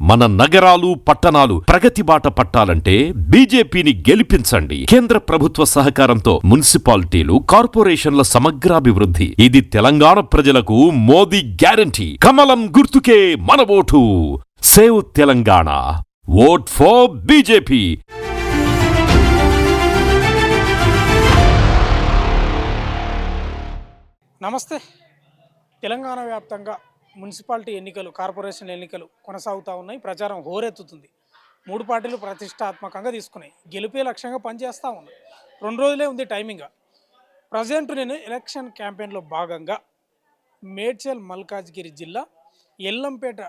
మన నగరాలు పట్టణాలు ప్రగతి బాట పట్టాలంటే బీజేపీని గెలిపించండి. కేంద్ర ప్రభుత్వ సహకారంతో మున్సిపాలిటీలు, కార్పొరేషన్ల సమగ్రాభివృద్ధి. ఇది తెలంగాణ ప్రజలకు మోదీ గ్యారంటీ. కమలం గుర్తుకే మన vote. Save Telangana. Vote for BJP. నమస్తే. తెలంగాణ వ్యాప్తంగా మున్సిపాలిటీ ఎన్నికలు, కార్పొరేషన్ ఎన్నికలు కొనసాగుతూ ఉన్నాయి. ప్రచారం హోరెత్తుతుంది. మూడు పార్టీలు ప్రతిష్టాత్మకంగా తీసుకున్నాయి. గెలిపే లక్ష్యంగా పనిచేస్తూ ఉన్నాయి. 2 రోజులే ఉంది టైమింగ్. ప్రజెంట్ నేను ఎలక్షన్ క్యాంపెయిన్లో భాగంగా మేడ్చల్ మల్కాజ్గిరి జిల్లా ఎల్లంపేట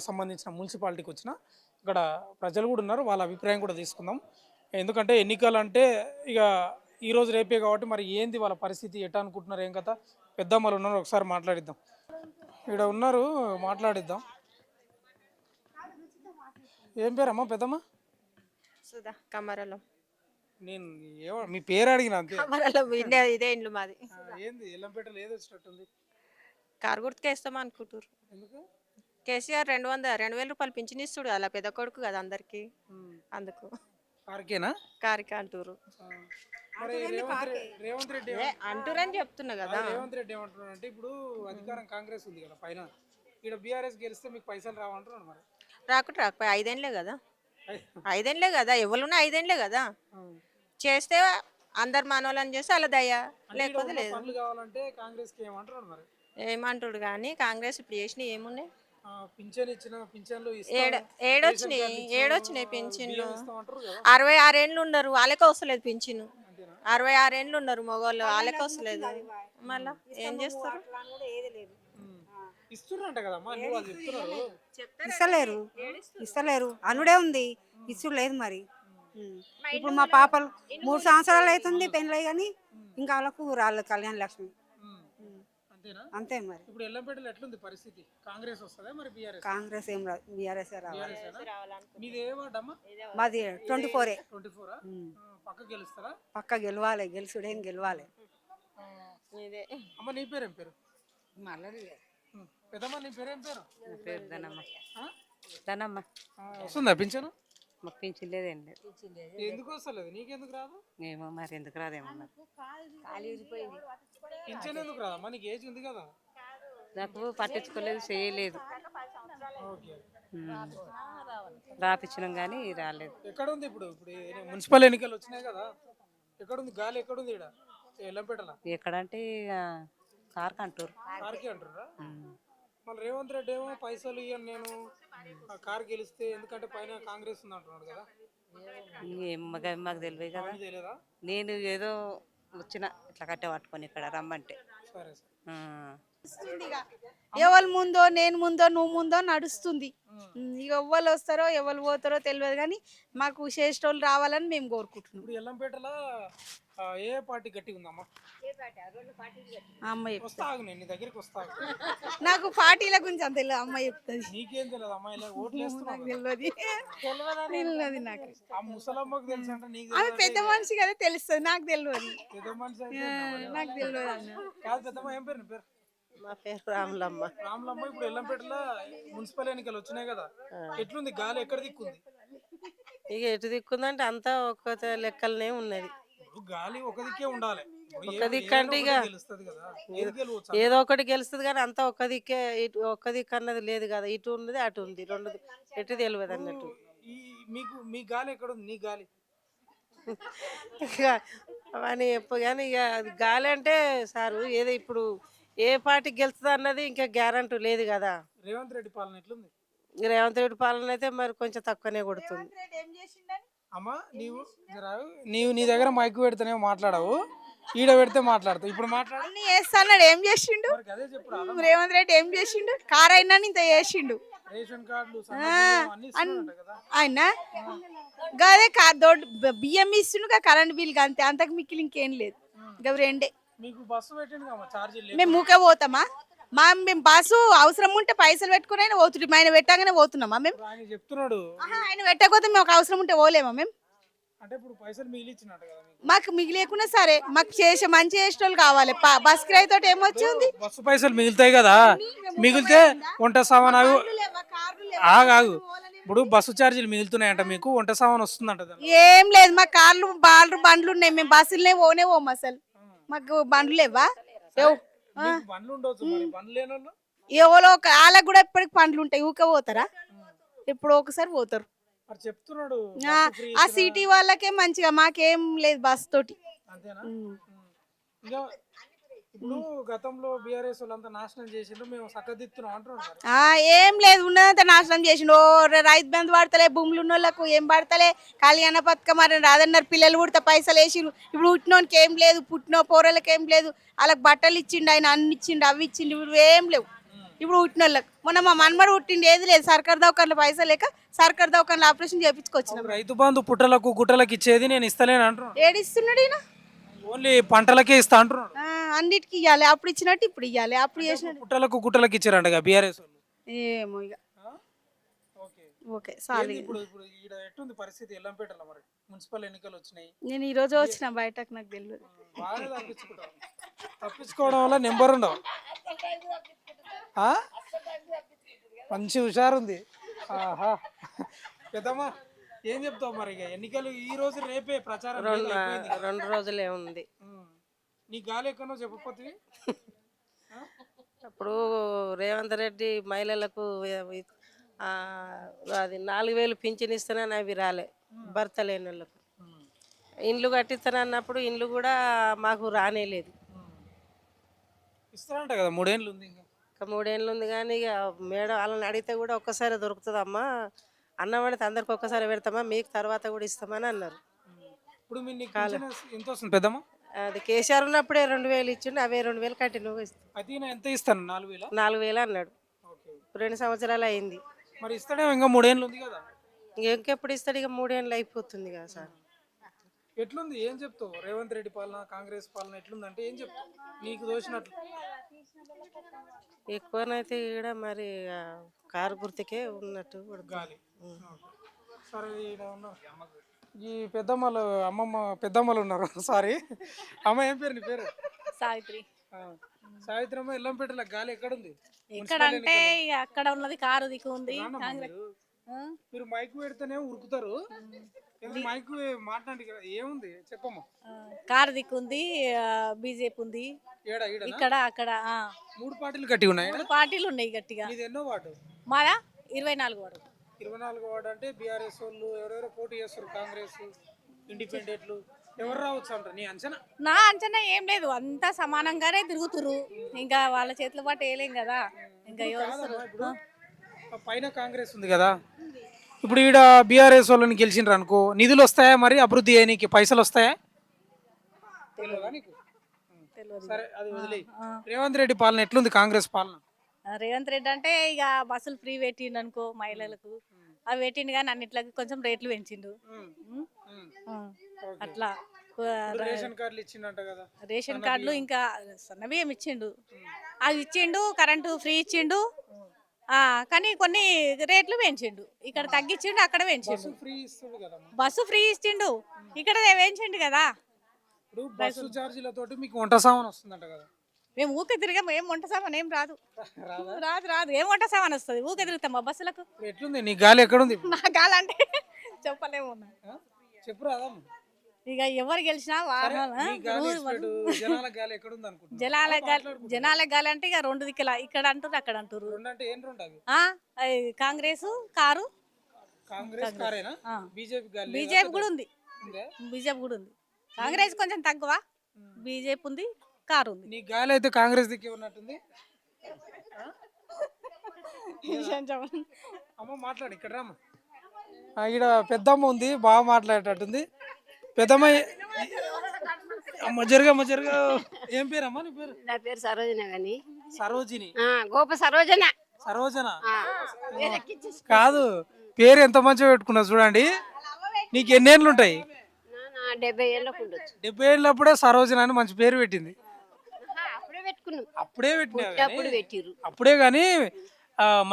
సంబంధించిన మున్సిపాలిటీకి వచ్చిన. ఇక్కడ ప్రజలు కూడా ఉన్నారు, వాళ్ళ అభిప్రాయం కూడా తీసుకుందాం. ఎందుకంటే ఎన్నికలు అంటే ఇక ఈరోజు రేపే కాబట్టి మరి ఏంది వాళ్ళ పరిస్థితి, ఎట్లా అనుకుంటున్నారు, ఏం కథ. పెద్దమ్మలు ఉన్నారు, ఒకసారి మాట్లాడిద్దాం. ఇక్కడ ఉన్నారు, మాట్లాడిద్దాం. ఏం పేరమ్మా పెద్దమ్మ? సుధా కమరలో. నేను మీ పేరు అడిగిన అంతే. కమరలో ఇదే ఇండ్లు మాది. ఏంది ఎల్లంపేటలో ఏది వచ్చినట్టుంది? కారు గుర్తుకు వేస్తాం అనుకుంటారు. ఎందుకు? కేసీఆర్ 2,000 రూపాయలు పింఛన్ ఇస్తుడు, అలా పెద్ద కొడుకు కదా అందరికి, అందుకు కారుకేనా? కారికి అంటారు. మరి రేవంత్ రెడ్డి అంటురని చెప్తున్నా కదా. రేవంత్ రెడ్డి ఏమంటున్నాడు అంటే, ఇప్పుడు అధికారం కాంగ్రెస్ ఉంది కదా పైన, ఇక్కడ బీఆర్ఎస్ గెలిస్తే మీకు పైసలు రావంటున్నాడు. మరి రాకపోయి 5 ఏళ్ళే కదా, 5 ఏళ్ళే కదా, ఎవరున్నా 5 ఏళ్ళే కదా. చేస్తే అందరు మనోళ్ళని చేస్తే అలా దయ్యా, లేకపోతే లేదు. పనులు కావాలంటే కాంగ్రెస్ కి ఏమంటున్నాడు? మరి ఏమంటాడు కానీ కాంగ్రెస్ ఇప్పుడు చేసిన ఏమున్నాయి? పింఛన్ ఇచ్చిన పింఛన్లు ఏడొచ్చినాయి పింఛన్లు. 66 ఏళ్ళు ఉన్నారు, వాళ్ళకే వస్తలేదు పింఛను. 66 ఏళ్ళు ఉన్నారు మగవాళ్ళు, వాళ్ళకే వస్తలేదు. మళ్ళా ఏం చేస్తారు? ఇస్తలేరు అనుడే ఉంది, ఇస్తుడు లేదు. మరి ఇప్పుడు మా పాపలు 3 సంవత్సరాలు అవుతుంది పెళ్ళి, కానీ ఇంకా వాళ్ళకు రాలేదు కళ్యాణ లక్ష్మి. అంతే. మరి ఇప్పుడు ఎల్లంపేటలో ఎట్లుంది పరిస్థితి? కాంగ్రెస్ వస్తుందా మరి బీఆర్ఎస్? కాంగ్రెస్ ఏం రాదు, బీఆర్ఎస్ రావాలి. మీది ఏ వార్డ్ అమ్మా? మాది 24. పక్క గెలుస్తారా? పక్క గెలవాలి, గెలుసుడేం గెలవాలి. అమ్మ నీ పేరు ఏం పేరు? పెద్దమ్మ నీ పేరు ఏం పేరు? ధనమ్మ. వస్తుందా పింఛను? మాకు పింఛన్ లేదండి. ఎందుకు వస్తలేదు? నీకెందుకు రాదు? ఏమో మరి ఎందుకు రాదేమో. పింఛన్ ఎందుకు రాదమ్మా? నీకు ఏజ్ ఉంది కదా. నాకు పట్టించుకోలేదు, చేయలేదు. రాపించినాం కానీ రాలేదు. ఎక్కడ ఉంది ఇప్పుడు? మున్సిపల్ ఎన్నికలు వచ్చినాయి కదా, ఎక్కడుంది గాలి? ఎక్కడుంది ఇక్కడ ఎల్లంపేటలో? ఎక్కడంటే కార్కి అంటారు. కార్కి అంటారా? మళ్ళీ రేవంత్ రెడ్డి ఏమో పైసలు ఇవ్వను నేను కారు గెలిస్తే, ఎందుకంటే పైన కాంగ్రెస్ ఉంది అంటున్నాడు కదా. మాకు తెలియదు కదా. తెలియదా? నేను ఏదో వచ్చిన ఇట్లా కట్టే పట్టుకొని ఇక్కడ రమ్మంటే. సరే ఎవరు ముందో నేను ముందో నువ్వు ముందో నడుస్తుంది. ఇక ఎవ్వరు వస్తారో ఎవరు పోతారో తెలియదు, కానీ మాకు చేసేటోళ్ళు రావాలని మేము కోరుకుంటున్నాం. ఇప్పుడు ఎల్లంపేటలో ఏ పార్టీ గట్టిగా ఉందమ్మా? అమ్మాయి నీ దగ్గరికి వస్తా. నాకు పార్టీల గురించి అంత తెలియదు, అమ్మాయి చెప్తుంది. నీకేం తెలియదు అమ్మాయి ఓట్లు తెలియదు నాకు. ఆ ముసలమ్మకు తెలుసు అంటే నీకు ఆమె పెద్ద మనిషి కదా, తెలుస్తుంది. నాకు తెలియదు. పెద్ద మనిషి నాకు తెలియదు. కాదు పెద్దమ్మ, ఏం పేరు నీ పేరు? మా పేరు రాములమ్మ. రాములమ్మ. ఇప్పుడు ఎల్లంపేటలో మున్సిపల్ ఎన్నికలు వచ్చినాయి కదా, ఎట్లుంది గాలి? ఎక్కడ దిక్కుంది? ఇక ఎటు దిక్కుందంటే అంతా ఒక్క లెక్కలనే ఉన్నది. గాలి ఒక దిక్కే ఉండాలి. ఒక్క దిక్కు అంటే ఇక ఏదో ఒకటి గెలుస్తుంది, కానీ అంతా ఒక్క దిక్కే. ఒక్క దిక్కు అన్నది లేదు కదా, ఇటు ఉన్నది అటు ఉంది, రెండు ఎటు తెలియదు అన్నట్టు. మీకు మీ గాలి ఎక్కడ ఉంది? నీ గాలి ఇక అవన్నీ చెప్పు. కానీ ఇక గాలి అంటే సారు ఏదో ఇప్పుడు ఏ పార్టీ గెలుస్తుంది అన్నది ఇంకా గ్యారంటీ లేదు కదా. రేవంత్ రెడ్డి పాలన ఎట్లుంది? రేవంత్ రెడ్డి పాలన అయితే మరి కొంచెం తక్కువనే కొడుతుంది. అమ్మా నీవు నీ దగ్గర మైక్ పెడితేనే మాట్లాడవు, ఈడ పెడితే మాట్లాడతావు. ఇప్పుడు మాట్లాడు. చేస్తాడు. ఏం చేసిండు రేవంత్ రెడ్డి? ఏం చేసిండు? కారు అయినా ఇంత చేసిండు. రేషన్ కార్డులు ఆయన గదే బియ్యం ఇస్తుండు, కరెంట్ బిల్ అంతే, అంతకు మిక్కిలి ఇంకేం లేదు. ఇక రెండే. మీకు బస్సు పెట్టిండు కదా, ఛార్జీలు మేము ఊకే పోతామా? మేము బస్సు అవసరం ఉంటే పైసలు పెట్టుకుని ఆయన పోతుండే, ఆయన పెట్టగానే పోతున్నామా మేము? ఆయన చెప్తున్నాడు. ఆయన పెట్టకపోతే మేము ఒక అవసరం ఉంటే పోలేమా మేము? అంటే ఇప్పుడు పైసలు మిగిలిచ్చినట్టు కదా. మాకు మిగిలేకున్నా సరే, మాకు మంచి చేసేటోళ్ళు కావాలి. బస్ కిరాయి తోటి ఏమొచ్చింది? బస్సు పైసలు మిగులుతాయి కదా, మిగిలితే వంట సామాన్ ఆగు ఇప్పుడు బస్సు ఛార్జీలు మిగులుతున్నాయంట, మీకు వంట సామాన్ వస్తుందంట దానిలో. ఏం లేదు మా కార్లు బండ్లు ఉన్నాయి, మేము బస్సులనే పోము అసలు. మాకు బండ్లు లేవా? మీకు బండ్లు ఉండొచ్చు, మరి బండ్లు లేని వాళ్ళు? ఎవరో వాళ్ళకి కూడా ఎప్పటికి పండ్లు ఉంటాయి, ఊకే పోతారా? ఎప్పుడో ఒకసారి పోతారు. మరి చెప్తున్నాడు ఆ, బస్సు ఫ్రీ ఆ ఇచ్చినా. సిటీ వాళ్ళకే మంచిగా, మాకేం లేదు బస్ తోటి. అంతేనా? ఇంకా ఇప్పుడు గతంలో బీఆర్ఎస్ వాళ్ళంతా నాశనం చేసిండ్రు, మేము చక్కదిత్తున్నాం అంటున్నారు మరి. ఏం లేదు, ఉన్నదంతా నాశనం చేసిండు. రైతు బంధు పడతలే, భూములు ఉన్న వాళ్ళకు ఏం పడతలే, కళ్యాణ పథకం అని రాదన్నారు, పిల్లలు పుడితే పైసలు వేసిండు. ఇప్పుడు పుట్టినోనికి ఏం లేదు, పుట్టిన పోరలకి ఏం లేదు. వాళ్ళకి బట్టలు ఇచ్చిండు ఆయన, అన్ని ఇచ్చిండు, అవి ఇచ్చిండు. ఇప్పుడు ఏం లేవు ఇప్పుడు పుట్టిన వాళ్ళకి. మొన్న మా మనమడు పుట్టిండు, ఏది లేదు. సర్కారు దవాఖానలో పైసలు లేక సర్కారు దవాఖానలో ఆపరేషన్ చేయించుకొచ్చినాం. రైతు బంధు పుట్టలకు గుట్టలకు ఇచ్చేది నేను ఇస్తలేను అంటున్నాను, ఏడిస్తున్నాడు ఈయన. ఓన్లీ పంటలకే ఇస్తా అంటున్నాడు. అన్నిటికి ఇవ్వాలి, అప్పుడు ఇచ్చినట్టు ఇప్పుడు ఇవ్వాలి, అప్పుడు చేసినట్టు పుట్టలకు గుట్టలకు ఇచ్చారంట బీఆర్ఎస్ వాళ్ళు. ఏమో ఇక. ఓకే. ఓకే చాలు. ఏంది ఇప్పుడు ఇప్పుడు ఈడ ఎట్టుంది పరిస్థితి ఎల్లంపేటలో? మరి మున్సిపల్ ఎన్నికలు వచ్చినాయి, నేను ఈ రోజు వచ్చిన బయటకు, నాకు తెలియదు. బాగా తప్పించుకోవడం వల్ల నెంబర్ ఉండవు. మంచి హుషారుంది. ఆహా, పెద్దమ్మా ఏం చెప్తావు మరి? ఇక ఎన్నికలు ఈ రోజు రేపే ప్రచారం లేదు, అయిపోయింది కదా. 2 రోజులే ఉంది. నీ గాలి ఎక్కడో చెప్పపోతే. అప్పుడు రేవంత్ రెడ్డి మహిళలకు అది 4,000 పింఛన్ ఇస్తానని అవి రాలే, భర్త లేని వాళ్ళకు. ఇండ్లు కట్టిస్తానన్నప్పుడు ఇండ్లు కూడా మాకు రానేలేదు. ఇస్తారంట కదా, 3 ఏళ్ళు ఉంది ఇంకా. ఇంకా 3 ఏళ్ళు ఉంది, కానీ ఇక మేడం వాళ్ళని అడిగితే కూడా ఒక్కసారి దొరుకుతుందమ్మా, అన్నం పడితే అందరికి ఒక్కసారి పెడతామా, మీకు తర్వాత కూడా ఇస్తామని అన్నారు. ఇప్పుడు మీరు నీకు పింఛన్ ఎంత వస్తుంది పెద్దమ్మ? అది కేసీఆర్ ఉన్నప్పుడే 2,000 ఇచ్చిండు, అవే 2,000 కంటిన్యూగా ఇస్తాం. అయితే ఈయన ఎంత ఇస్తాను? 4,000? 4,000 అన్నాడు. ఓకే. 2 సంవత్సరాలు అయింది. మరి ఇస్తాడేమో, ఇంకా 3 ఏళ్ళు ఉంది కదా. ఇంకెప్పుడు ఇస్తాడు? ఇక 3 ఏళ్ళు అయిపోతుంది కదా సార్. ఎట్లుంది? ఏం చెప్తావు? రేవంత్ రెడ్డి పాలన, కాంగ్రెస్ పాలన ఎట్లుంది అంటే ఏం చెప్తావు నీకు దోచినట్లు? ఎక్కువనైతే ఇక్కడ మరి కారు గుర్తుకే ఉన్నట్టు గాలి. సరే, ఈడ ఉన్నారు ఈ పెద్దమ్మలు, అమ్మమ్మ పెద్దమ్మలు ఉన్నారు. సారీ అమ్మ, ఏం పేరు నీ పేరు? సావిత్రి. సావిత్రమ్మ, ఎల్లంపేటలో గాలి ఎక్కడుంది? ఎక్కడంటే ఇక అక్కడ ఉన్నది కారు దిక్కు ఉంది. మీరు మైక్ పెడితేనే ఉరుకుతారు, మైక్ మాట్లాడి ఏముంది చెప్పమ్మా. కారు దిక్కు ఉంది, బీజేపీ ఉంది ఇక్కడ అక్కడ. 3 పార్టీలు గట్టి ఉన్నాయి. 3 పార్టీలు ఉన్నాయి గట్టిగా. ఇది ఎన్నో వార్డు? మాదా 24 వాడు. 24 వార్డు అంటే బీఆర్ఎస్ వాళ్ళు ఎవరెవరో పోటీ చేస్తారు, కాంగ్రెస్, ఇండిపెండెంట్లు, ఎవరు రావచ్చు అంటారు నీ అంచనా? నా అంచనా ఏం లేదు, అంతా సమానంగానే తిరుగుతురు. ఇంకా వాళ్ళ చేతుల పాటు వేయలేం కదా. ఇంకా ఇప్పుడు పైన కాంగ్రెస్ ఉంది కదా, ఇప్పుడు ఈడ బీఆర్ఎస్ వాళ్ళని గెలిచిండ్రు అనుకో, నిధులు వస్తాయా మరి? అభివృద్ధి చేయనీకి పైసలు వస్తాయా? తెలియదా నీకు? సరే, అది వదిలే. రేవంత్ రెడ్డి పాలన ఎట్లుంది, కాంగ్రెస్ పాలన? రేవంత్ రెడ్డి అంటే ఇక బస్సులు ఫ్రీ పెట్టిండు అనుకో మహిళలకు, అవి పెట్టిండు కానీ అన్నిట్లకి కొంచెం రేట్లు పెంచిండు. అట్లా రేషన్ కార్డులు ఇచ్చిండంట కదా. రేషన్ కార్డులు ఇంకా సన్నబియ్యం ఇచ్చిండు, అవి ఇచ్చిండు. కరెంటు ఫ్రీ ఇచ్చిండు, కానీ కొన్ని రేట్లు పెంచిండు. ఇక్కడ తగ్గించిండు, అక్కడ పెంచిండు. బస్సు ఫ్రీ ఇచ్చిండు, ఇక్కడ పెంచిండు కదా. ఇప్పుడు బస్సు ఛార్జీలతోటి మీకు వంట సామాన్ వస్తుందంట కదా. మేము ఊకే తిరిగాం, ఏం వంట సామాన్ ఏం రాదు. రాదు ఏం వంట సామాన్ వస్తుంది? ఊకే తిరుగుతాం మా బస్సులకు. ఎట్లుంది నీ గాలి ఎక్కడుంది? నా గాలి అంటే చెప్పలేము. చెప్పు రాదమ్మ. ఇక ఎవరు గెలిచినా జనాల గాలి అంటే ఇక 2 దిక్కుల, ఇక్కడ అంటారు అక్కడ అంటారు. కాంగ్రెస్ కారు, బీజేపీ కూడా ఉంది. బీజేపీ కూడా ఉంది. కాంగ్రెస్ కొంచెం తక్కువ, బీజేపీ ఉంది, కారు ఉంది. నీ గాలి అయితే కాంగ్రెస్ దిక్కే ఉన్నట్టుంది. అమ్మ మాట్లాడు, ఇక్కడ రామ్మ. ఇక్కడ పెద్దమ్మ ఉంది, బాగా మాట్లాడేటట్టుంది. పెద్దమ్మ జరగమ్మ జరగ. ఏం పేరమ్మా నీ పేరు? నా పేరు సరోజన గాని. సరోజిని? గోప సరోజన. సరోజన కాదు, పేరు ఎంత మంచిగా పెట్టుకున్నా చూడండి. నీకు ఎన్ని ఏళ్ళు ఉంటాయి? 70 ఏళ్ళకు ఉండొచ్చు. 70 ఏళ్ళప్పుడే సరోజన అని మంచి పేరు పెట్టింది. అప్పుడే పెట్టిరు. అప్పుడే కానీ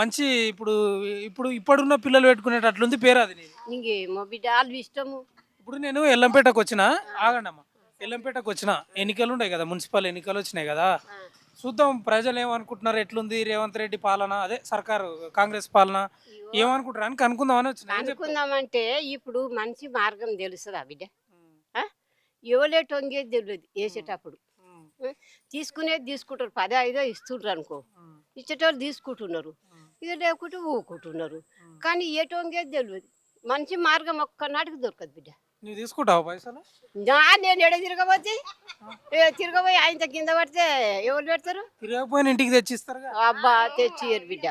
మంచి ఇప్పుడున్న పిల్లలు పెట్టుకునేటట్లుంది పేరు అది. ఇంకేమో బిడ్డ వాళ్ళు ఇష్టము. ఇప్పుడు నేను ఎల్లంపేటకు వచ్చిన, ఆగండి అమ్మ, ఎల్లంపేటకు వచ్చిన, ఎన్నికలు ఉన్నాయి కదా, మున్సిపల్ ఎన్నికలు వచ్చినాయి కదా. చూద్దాం ప్రజలు ఏమనుకుంటున్నారు, ఎట్లుంది రేవంత్ రెడ్డి పాలన, అదే సర్కారు కాంగ్రెస్ పాలన ఏమనుకుంటారు అని కనుక్కుందామని వచ్చిన. ఏం చెప్తావు? అనుకుందామంటే ఇప్పుడు మంచి మార్గం తెలుస్తుందా బిడ్డ? ఆ? ఎవలే టొంగేది తెలియదు వేసేటప్పుడు. ఉమ్, ఆ? తీసుకునేది తీసుకుంటారు, 10 5 ఇస్తుండ్రు అనుకో, ఇచ్చేటోళ్ళు తీసుకుంటున్నారు, ఇక లేకుంటే ఊకుంటున్నారు. కానీ ఏ టొంగేది తెలియదు. మంచి మార్గం ఒక్కనాటికి దొరకదు బిడ్డ. నువ్వు తీసుకుంటావు పైసలు? నేను ఎడ తిరగబోతే తిరగబోయి ఆయన కింద పడితే ఎవరు పెడతారు? తిరగకపోయినా ఇంటికి తెచ్చిస్తారుగా. అబ్బా తెచ్చియరు బిడ్డ.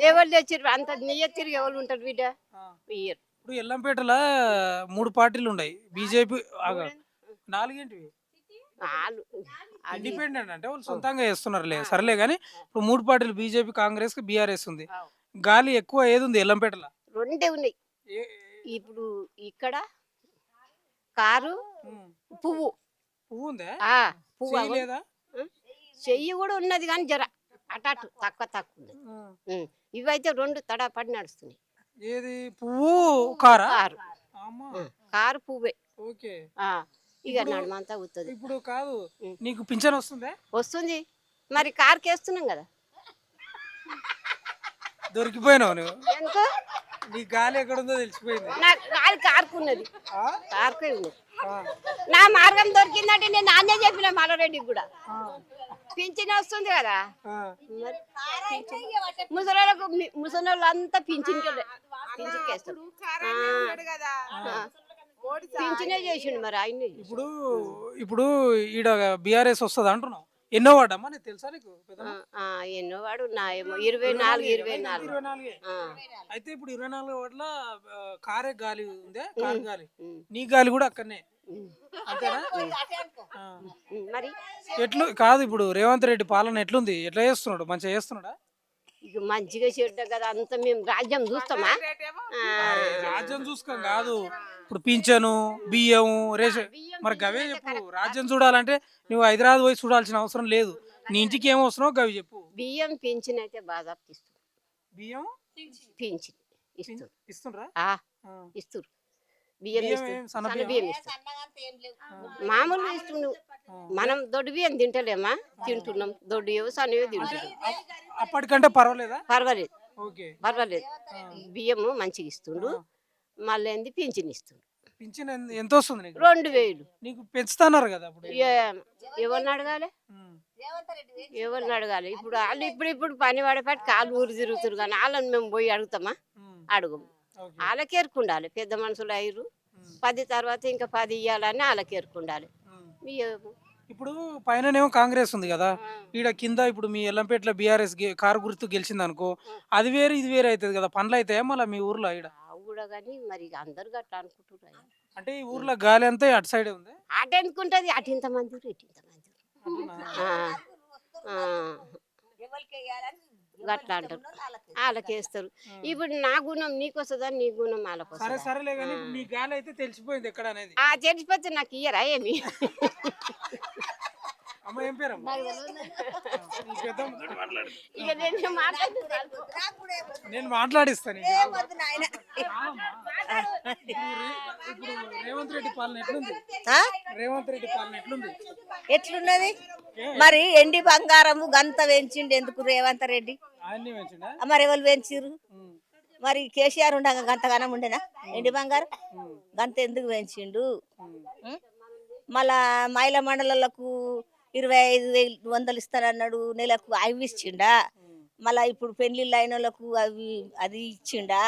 ఎవరు తెచ్చిరు? అంత నెయ్య తిరిగి ఎవరు ఉంటారు బిడ్డ? ఆ. ఇయ్యరు. ఇప్పుడు ఎల్లంపేటలో 3 పార్టీలు ఉన్నాయి. బీజేపీ 4 వాళ్ళు అది ఇండిపెండెంట్ అంటే వాళ్ళు సొంతంగా చేస్తున్నారులే, సర్లే కానీ ఇప్పుడు 3 పార్టీలు బీజేపీ, కాంగ్రెస్, బీఆర్ఎస్ ఉంది. గాలి ఎక్కువ ఏది ఉంది ఎల్లంపేటలో? రెండే ఉన్నాయి. ఇప్పుడు ఇక్కడ కారు, ఉమ్, పువ్వు. పువ్వు ఉందా? ఆ పువ్వు చెయ్యి లేదా? చెయ్యి కూడా ఉన్నది కానీ జర అటు తక్కువ ఉన్నది. ఉమ్. ఇవైతే 2 తడాపడి నడుస్తున్నాయి. ఏది పువ్వు కారా? కారు అమ్మా, కారు పువ్వే. ఓకే. ఆ, ఇక నడమంతా అవుతుంది. ఇప్పుడు కాదు, ఉమ్. నీకు పింఛన్ వస్తుందా? వస్తుంది మరి, కారుకి వేస్తున్నాం కదా. దొరికిపోయినావు నువ్వు. ఎందుకు? నీ గాలి ఎక్కడుందో తెలిసిపోయింది. నాకు కారుకున్నది, ఆ? కారుకే ఉన్నది. ఆ, నా మార్గం దొరికిందంటే నేను నాన్నే చెప్పిన మల్లారెడ్డికి కూడా ఆ, పింఛన్ వస్తుంది కదా. ఆ. మరి ముసలోళ్ళకు ముసలోళ్ళంతా పింఛన్కేస్తారు. పింఛనే చేసిండు మరి ఆయన. ఇప్పుడు ఇప్పుడు ఈడ బీఆర్ఎస్ వస్తుంది అంటున్నావు. ఎన్నో వాడమ్మా, నీకు తెలుసా? నీకు పెద్దమ్మ? ఎన్నో వాడు నా ఏమో 24. 24. ఆ. అయితే ఇప్పుడు 24 వాటిలో కారే గాలి ఉందే, కారు గాలి. నీ గాలి కూడా అక్కడనే అంతేనా? ఆ. మరి ఎట్లు కాదు, ఇప్పుడు రేవంత్ రెడ్డి పాలన ఎట్లుంది? ఎట్లా చేస్తున్నాడు? మంచిగా చేస్తున్నాడా? ఇక మంచిగా చెడ్డ కదా, అంత మేము రాజ్యం చూస్తామా? రాజ్యం చూసుకోం కాదు, ఇప్పుడు పింఛను, బియ్యం, రేషన్, మరి గవే చెప్పు. రాజ్యం చూడాలంటే నువ్వు హైదరాబాద్ పోయి చూడాల్సిన అవసరం లేదు. నీ ఇంటికి ఏం అవసరం గవి చెప్పు. బియ్యం పింఛన్ అయితే బాగా ఇస్తుంది. బియ్యం పింఛన్ ఇస్తుంది. ఇస్తుండ్రా? ఇస్తారు. బియ్యం బియ్యం ఇస్తారు, ఏం సన్న సన్న బియ్యం? బియ్యం ఇస్తారు. మామూలుగా ఇస్తుండు. మనం దొడ్డు బియ్యం తింటలేమా? తింటున్నాం. దొడ్డు సన్నవే తింటున్నాం. అప్పటికంటే పర్వాలేదా? పర్వాలేదు, ఓకే. పర్వాలేదు. బియ్యము మంచిగా ఇస్తుండు. మళ్ళీ ఏంది పింఛన్ ఇస్తుండు. పింఛన్ ఎంత వస్తుంది నీకు? 2000. నీకు పెంచుతున్నారు కదా అప్పుడు. ఎవరిని అడగాలి? ఉమ్. ఎవరిని అడగాలి? ఇప్పుడు వాళ్ళు ఇప్పుడు పని పడేపాటి కాళ్ళు ఊరు తిరుగుతారు, కానీ వాళ్ళని మేము పోయి అడుగుతామా? ఉమ్. అడుగు. ఓకే. వాళ్ళకి ఎరుకుండాలి. పెద్ద మనుషులు అయ్యారు, ఉమ్. 10 తర్వాత ఇంకా 10 ఇవ్వాలని వాళ్ళకి ఎరుకుండాలి. ఉమ్. ఇప్పుడు పైననేమో కాంగ్రెస్ ఉంది కదా, ఈడ కింద ఇప్పుడు మీ ఎల్లంపేటలో బీఆర్ఎస్ కారు గుర్తు గెలిచింది అనుకో, అది వేరే ఇది వేరే అవుతుంది కదా, పనులు అవుతాయా మళ్ళీ మీ ఊర్లో? ఈడ కూడా కానీ మరి అందరు గట్లా అనుకుంటున్నారు. అంటే ఈ ఊర్లో గాలి అంతా అటు సైడే ఉంది. అటు ఎందుకుంటది? అటు ఇంతమంది ఇటు ఇంతమంది గట్లా అంటారు. వాళ్ళకి వేస్తారు. ఇప్పుడు నా గుణం నీకు వస్తుందా, నీ గుణం వాళ్ళకి సరే వస్తుందా? సరేలే కానీ ఇప్పుడు నీ గాలి అయితే తెలిసిపోయింది ఎక్కడ అనేది. తెలిసిపోతే నాకు ఇయ్యరా ఏమి? అమ్మ ఏం పేరమ్మా? ఈ పెద్దమ్మతోటి మాట్లాడు. ఇక నేను నేను మాట్లాడిస్తాను ఇక. ఇప్పుడు రేవంత్ రెడ్డి పాలన ఎట్లుంది? రేవంత్ రెడ్డి పాలన ఎట్లుంది? ఎట్లున్నది మరి? ఎండి బంగారము గంత పెంచిండు ఎందుకు రేవంత్ రెడ్డి? ఆయన్ని పెంచిండా? మరి ఎవరు పెంచిర్రు? ఉమ్. మరి కేసీఆర్ ఉండగా గంతగానం ఉండేనా ఎండి బంగారం? గంత ఎందుకు పెంచిండు? మళ్ళా మహిళా మండలాలకు 25,100 ఇస్తానన్నాడు, నెలకు అవి ఇచ్చిండా? మళ్ళా ఇప్పుడు పెళ్లిళ్ళు అయిన వాళ్ళకు అది ఇచ్చిండా?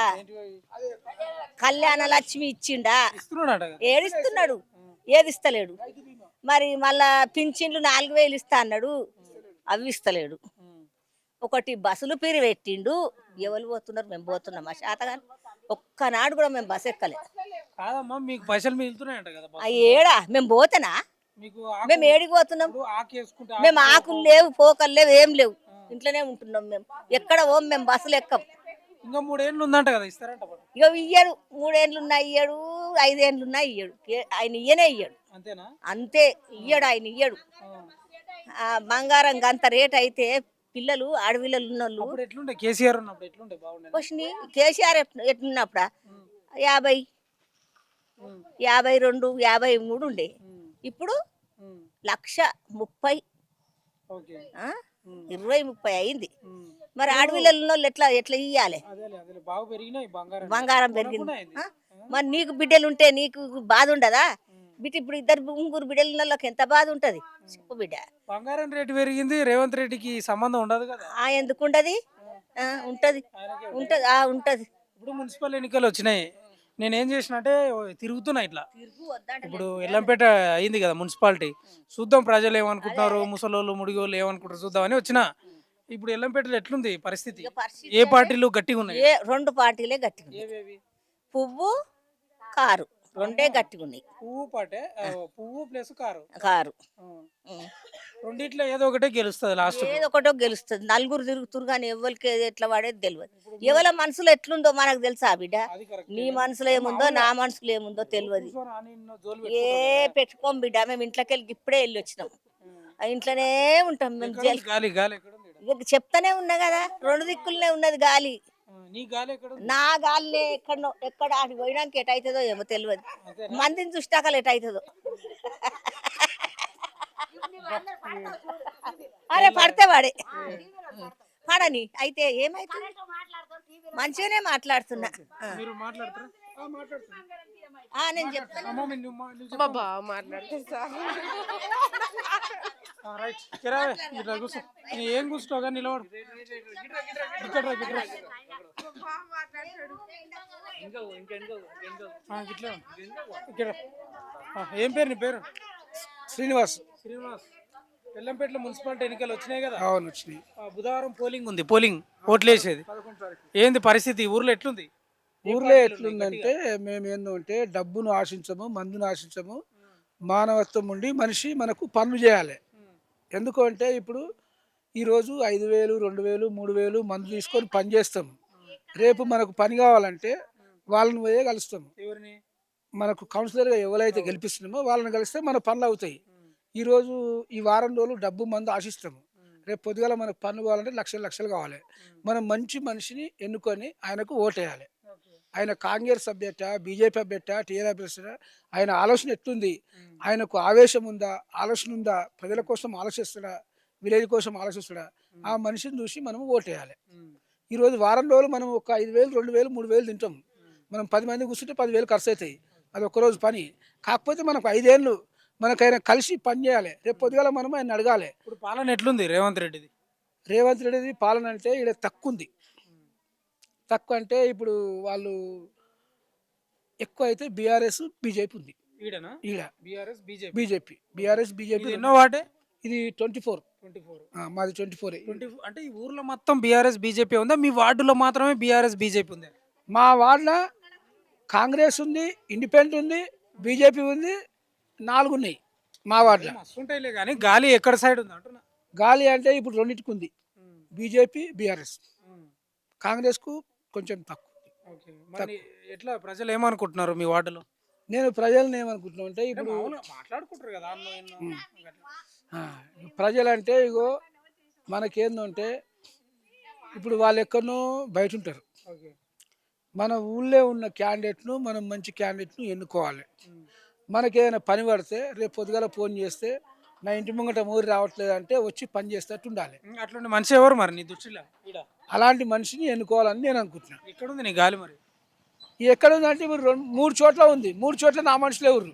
కళ్యాణ లక్ష్మి ఇచ్చిండా? ఇస్తున్నాడట కదా. ఏడిస్తున్నాడు, ఏది ఇస్తలేడు. మరి మళ్ళా పింఛన్లు 4,000 ఇస్తా అన్నాడు, అవి ఇస్తలేడు. ఒకటి బస్సులు పిరి పెట్టిండు. ఎవరు పోతున్నారు? మేము పోతున్నాం. మా శాతగా ఒక్కనాడు కూడా మేము బస్ ఎక్కలే. కాదమ్మా, మీకు పైసలు మిగులుతున్నాయంట కదా బస్సు. ఏడా మేము పోతేనా? మీకు మేము ఏడికి పోతున్నాం? ఆకేసుకుంటే మేము ఆకులు లేవు, పోకలు లేవు, ఏం లేవు, ఇంట్లోనే ఉంటున్నాం. మేము ఎక్కడ పోం, మేము బస్సులు ఎక్కం. ఇంకా 3 ఏళ్ళు ఉందంట కదా, ఇస్తారంట మరి. ఇక ఇయ్యడు. 3 ఏళ్ళు ఉన్నా ఇయ్యడు, 5 ఏళ్ళు ఉన్నా ఇయ్యడు. ఆయన ఇయ్యనే ఇయ్యడు. అంతేనా? అంతే, ఇయ్యడు, ఆయన ఇయ్యడు. బంగారం గంత రేట్ అయితే పిల్లలు ఆడపిల్లలు ఉన్నోళ్ళు అప్పుడు ఎట్లుండే? కేసీఆర్ ఉన్నప్పుడు ఎట్లుండే? బాగుండే. వచ్చినాయి. కేసీఆర్ ఎట్లున్నప్పుడా 50, 52, 53 ఉండే. ఇప్పుడు 1,30,000. ఓకే. 20-30 అయింది. మరి ఆడపిల్లలు ఉన్నోళ్ళు ఎట్లా ఎట్లా ఇయ్యాలి? అదేలే బాగా పెరిగినాయి బంగారం బంగారం పెరిగింది. మరి నీకు బిడ్డలు ఉంటే నీకు బాధ ఉండదా? బిడ్డ ఇప్పుడు ముగ్గురు బిడ్డలు ఉన్న వాళ్ళకి ఎంత బాధ ఉంటది చెప్పు బిడ్డ. బంగారం రేటు పెరిగింది, రేవంత్ రెడ్డికి సంబంధం ఉండదు కదా. ఎందుకు ఉండదు? ఉంటది ఉంటది ఉంటది. ఇప్పుడు మున్సిపల్ ఎన్నికలు వచ్చినాయి, నేనేం చేసిన అంటే తిరుగుతున్నా ఇట్లా. ఇప్పుడు ఎల్లంపేట అయింది కదా మున్సిపాలిటీ, చూద్దాం ప్రజలు ఏమనుకుంటున్నారు, ముసలోళ్ళు ముడిగోళ్ళు ఏమనుకుంటారు చూద్దామని వచ్చిన. ఇప్పుడు ఎల్లంపేటలో ఎట్లుంది పరిస్థితి? ఏ పార్టీలు గట్టిగా ఉన్నాయి? 2 పార్టీలే గట్టిగా ఉన్నాయి. ఏవేవి? పువ్వు కారు రెండే గట్టిగా ఉన్నాయి. పువ్వు పాటే, పువ్వు ప్లస్ కారు. రెండిట్లో ఏదో ఒకటే గెలుస్తుంది లాస్ట్. ఏదో ఒకటో గెలుస్తుంది. నలుగురు తిరుగుతురు కానీ ఎవరికి ఎట్లా వాడేది తెలియదు. ఎవరి మనసులో ఎట్లుందో మనకు తెలుసా బిడ్డ? నీ మనసులో ఏముందో నా మనసులో ఏముందో తెలియదు. ఏ పెట్టుకోం బిడ్డ, మేము ఇంట్లోకి వెళ్ళి ఇప్పుడే వెళ్ళి వచ్చినాం. ఆ ఇంట్లోనే ఉంటాం మేము. చెప్తానే ఉన్నా కదా, 2 దిక్కులనే ఉన్నది గాలి. నా గాలినే ఎక్కడ అటు పోయినాక ఎటవుతుందో ఏమో తెలియదు. మందిని చూసినాక ఎటవుతుందో. అరే పడితే వాడే పడని అయితే ఏమైతుంది? మంచిగానే మాట్లాడుతున్నా. నేను చెప్తాను. ఏం కూర్చోగా నిలబడు. ఏం పేరు నీ పేరు? శ్రీనివాస్. ఎల్లంపేటలో మున్సిపాలిటీ ఎన్నికలు వచ్చినాయి కదా? అవును వచ్చినాయి. బుధవారం పోలింగ్ ఉంది, పోలింగ్ ఓట్లేసేది. ఏంది పరిస్థితి ఊర్లో ఎట్లుంది? ఊర్లో ఎట్లుందంటే మేము ఏంటంటే డబ్బును ఆశించము, మందును ఆశించము, మానవత్వం ఉండి మనిషి మనకు పనులు చేయాలి. ఎందుకంటే ఇప్పుడు ఈరోజు 5,000, 2,000, 3,000 మందు తీసుకొని పని చేస్తాం. రేపు మనకు పని కావాలంటే వాళ్ళని పోయే కలుస్తాము. మనకు కౌన్సిలర్గా ఎవరైతే గెలిపిస్తున్నామో వాళ్ళని కలిస్తే మన పనులు అవుతాయి. ఈరోజు ఈ వారం రోజులు డబ్బు మందు ఆశిస్తాము. రేపు పొద్దుగాల మనకు పన్ను కావాలంటే లక్షలు కావాలి. మనం మంచి మనిషిని ఎన్నుకొని ఆయనకు ఓటేయాలి. ఆయన కాంగ్రెస్ అభ్యర్థ, బీజేపీ అభ్యర్థ, టీఆర్ఎస్ అభ్యర్థ, ఆయన ఆలోచన ఎట్లుంది, ఆయనకు ఆవేశం ఉందా, ఆలోచన ఉందా, ప్రజల కోసం ఆలోచిస్తాడా, విలేజ్ కోసం ఆలోచిస్తాడా, ఆ మనిషిని చూసి మనం ఓటేయాలి. ఈరోజు వారం రోజులు మనం ఒక 5,000, 2,000, 3,000 తింటాం. మనం 10 మంది కూర్చుంటే 10,000 ఖర్చు అవుతాయి. అది ఒక్కరోజు పని. కాకపోతే మనకు 5 ఏళ్ళు మనకైనా కలిసి పని చేయాలి. రేపు పొద్దుగాల మనం ఆయన అడగాలి. ఇప్పుడు పాలన ఎట్లుంది రేవంత్ రెడ్డిది? రేవంత్ రెడ్డిది పాలన అంటే ఇక్కడ తక్కువ ఉంది. తక్కువ అంటే ఇప్పుడు వాళ్ళు ఎక్కువ అయితే బీఆర్ఎస్ బీజేపీ ఉంది. బీజేపీ ఎన్నో వాటే? ఇది 24. మాది 24. అంటే ఈ ఊర్లో మొత్తం బీఆర్ఎస్ బీజేపీ ఉందా? మీ వార్డులో మాత్రమే బీఆర్ఎస్ బీజేపీ ఉంది? మా వార్డులో కాంగ్రెస్ ఉంది, ఇండిపెండెంట్ ఉంది, బీజేపీ ఉంది, 4 ఉన్నాయి మా వార్డులో. ఉంటాయిలే కానీ గాలి ఎక్కడ సైడ్ ఉంది అంటున్నా? గాలి అంటే ఇప్పుడు రెండింటికి ఉంది, బీజేపీ బీఆర్ఎస్. కాంగ్రెస్కు కొంచెం తక్కువ. ఎట్లా ప్రజలు ఏమనుకుంటున్నారు మీ వార్డులో? నేను ప్రజలను ఏమనుకుంటున్నా అంటే ఇప్పుడు మాట్లాడుకుంటారు కదా ప్రజలు అంటే ఇగో మనకేందంటే ఇప్పుడు వాళ్ళు ఎక్కడనో బయట ఉంటారు. మన ఊళ్ళో ఉన్న క్యాండిడేట్ను మనం మంచి క్యాండిడేట్ను ఎన్నుకోవాలి. మనకేదైనా పని పడితే రేపు పొద్దుగాల ఫోన్ చేస్తే నా ఇంటి ముంగట ఊరి రావట్లేదు అంటే వచ్చి పని చేసేటట్టు ఉండాలి. అట్లాంటి మనిషి ఎవరు మరి నీ దృష్టిలో? అలాంటి మనిషిని ఎన్నుకోవాలని నేను అనుకుంటున్నాను. ఎక్కడుంది నీ గాలి మరి? ఎక్కడ ఉందంటే ఇప్పుడు 3 చోట్ల ఉంది. 3 చోట్ల నా మనుషులు ఎవరు?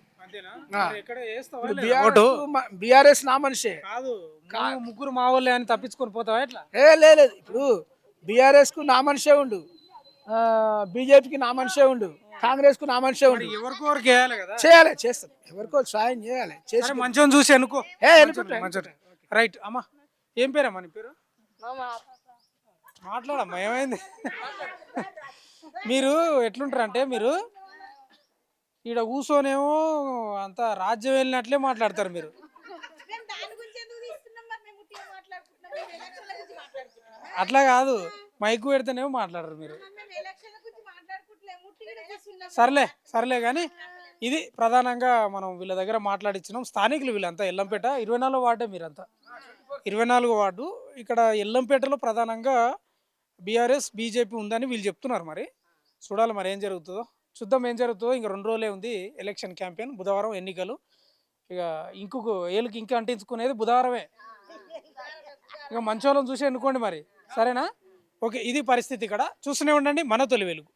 బీఆర్ఎస్ నా మనిషే. ముగ్గురు మా వాళ్ళే అని తప్పించుకొని పోతావా ఎట్లా? లేదు. ఇప్పుడు బీఆర్ఎస్ కు నా మనిషే ఉండు, బీజేపీకి నా మనిషే ఉండు, కాంగ్రెస్ కు నా మనిషే ఉండు. చేయాలి, చేస్తాం. ఎవరికో సాయం చేయాలి. మంచిగా చూసి అనుకో. రైట్ అమ్మా. ఏం పేరమ్మా నీ పేరు? మాట్లాడమ్మా, ఏమైంది? మీరు ఎట్లుంటారు అంటే మీరు ఈడ కూర్చోనేమో అంత రాజ్యం వెళ్ళినట్లే మాట్లాడతారు మీరు. అట్లా కాదు, మైకు పెడితేనేమో మాట్లాడరు మీరు. సర్లే కానీ ఇది ప్రధానంగా మనం వీళ్ళ దగ్గర మాట్లాడిచ్చినాం. స్థానికులు వీళ్ళంతా ఎల్లంపేట 24 వార్డే. మీరంతా 24 వార్డు. ఇక్కడ ఎల్లంపేటలో ప్రధానంగా బీఆర్ఎస్ బీజేపీ ఉందని వీళ్ళు చెప్తున్నారు. మరి చూడాలి మరి ఏం జరుగుతుందో, చూద్దాం ఏం జరుగుతుందో. ఇంకా 2 రోజులే ఉంది ఎలక్షన్ క్యాంపెయిన్. బుధవారం ఎన్నికలు. ఇక ఏళ్ళకి ఇంకా అంటించుకునేది బుధవారమే. ఇక మంచోళ్ళని చూసి ఎన్నుకోండి మరి, సరేనా? ఓకే, ఇది పరిస్థితి ఇక్కడ. చూస్తూనే ఉండండి మన తొలి వెలుగు.